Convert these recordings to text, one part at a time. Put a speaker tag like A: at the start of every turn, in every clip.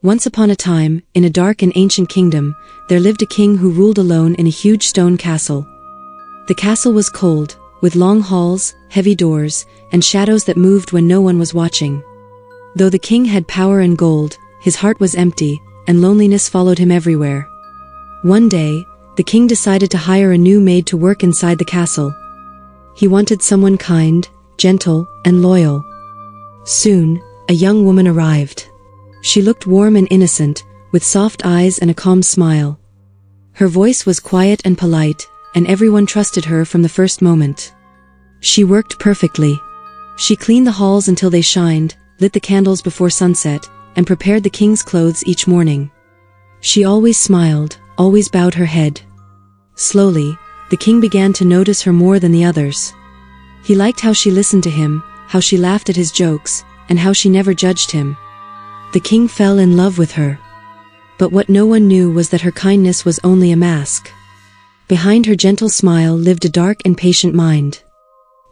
A: Once upon a time, in a dark and ancient kingdom, there lived a king who ruled alone in a huge stone castle. The castle was cold, with long halls, heavy doors, and shadows that moved when no one was watching. Though the king had power and gold, his heart was empty, and loneliness followed him everywhere. One day, the king decided to hire a new maid to work inside the castle. He wanted someone kind, gentle, and loyal. Soon, a young woman arrived. She looked warm and innocent, with soft eyes and a calm smile. Her voice was quiet and polite, and everyone trusted her from the first moment. She worked perfectly. She cleaned the halls until they shined, lit the candles before sunset, and prepared the king's clothes each morning. She always smiled, always bowed her head. Slowly, the king began to notice her more than the others. He liked how she listened to him, how she laughed at his jokes, and how she never judged him. The king fell in love with her. But what no one knew was that her kindness was only a mask. Behind her gentle smile lived a dark and patient mind.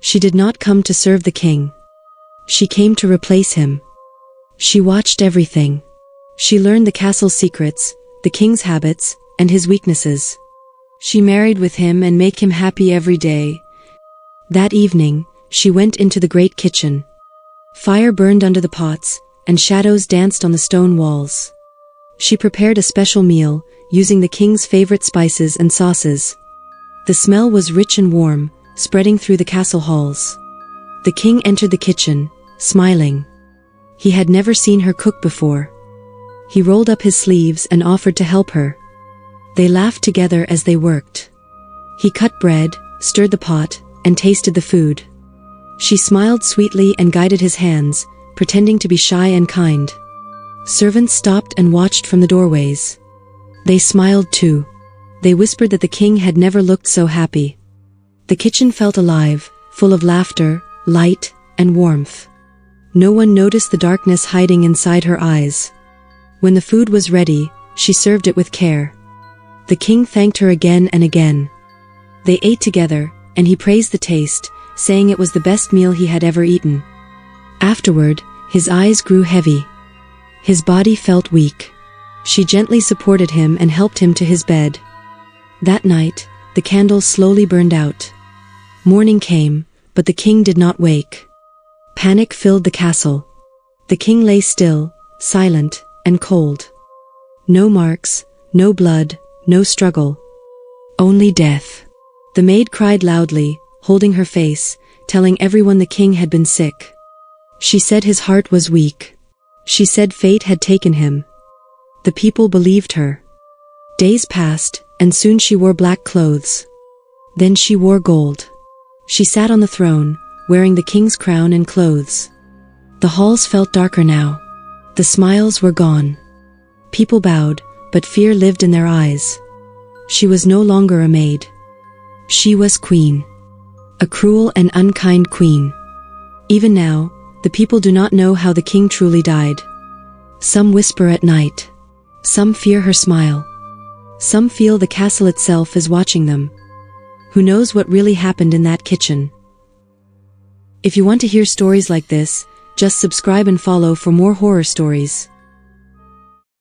A: She did not come to serve the king. She came to replace him. She watched everything. She learned the castle's secrets, the king's habits, and his weaknesses. She married with him and made him happy every day. That evening, she went into the great kitchen. Fire burned under the pots, and shadows danced on the stone walls. She prepared a special meal, using the king's favorite spices and sauces. The smell was rich and warm, spreading through the castle halls. The king entered the kitchen, smiling. He had never seen her cook before. He rolled up his sleeves and offered to help her. They laughed together as they worked. He cut bread, stirred the pot, and tasted the food. She smiled sweetly and guided his hands, pretending to be shy and kind. Servants stopped and watched from the doorways. They smiled too. They whispered that the king had never looked so happy. The kitchen felt alive, full of laughter, light, and warmth. No one noticed the darkness hiding inside her eyes. When the food was ready, she served it with care. The king thanked her again and again. They ate together, and he praised the taste, saying it was the best meal he had ever eaten. Afterward, his eyes grew heavy. His body felt weak. She gently supported him and helped him to his bed. That night, the candles slowly burned out. Morning came, but the king did not wake. Panic filled the castle. The king lay still, silent, and cold. No marks, no blood, no struggle. Only death. The maid cried loudly, holding her face, telling everyone the king had been sick. She said his heart was weak. She said fate had taken him. The people believed her. Days passed, and soon she wore black clothes. Then she wore gold. She sat on the throne, wearing the king's crown and clothes. The halls felt darker now. The smiles were gone. People bowed, but fear lived in their eyes. She was no longer a maid. She was queen. A cruel and unkind queen. Even now, the people do not know how the king truly died. Some whisper at night. Some fear her smile. Some feel the castle itself is watching them. Who knows what really happened in that kitchen? If you want to hear stories like this, just subscribe and follow for more horror stories.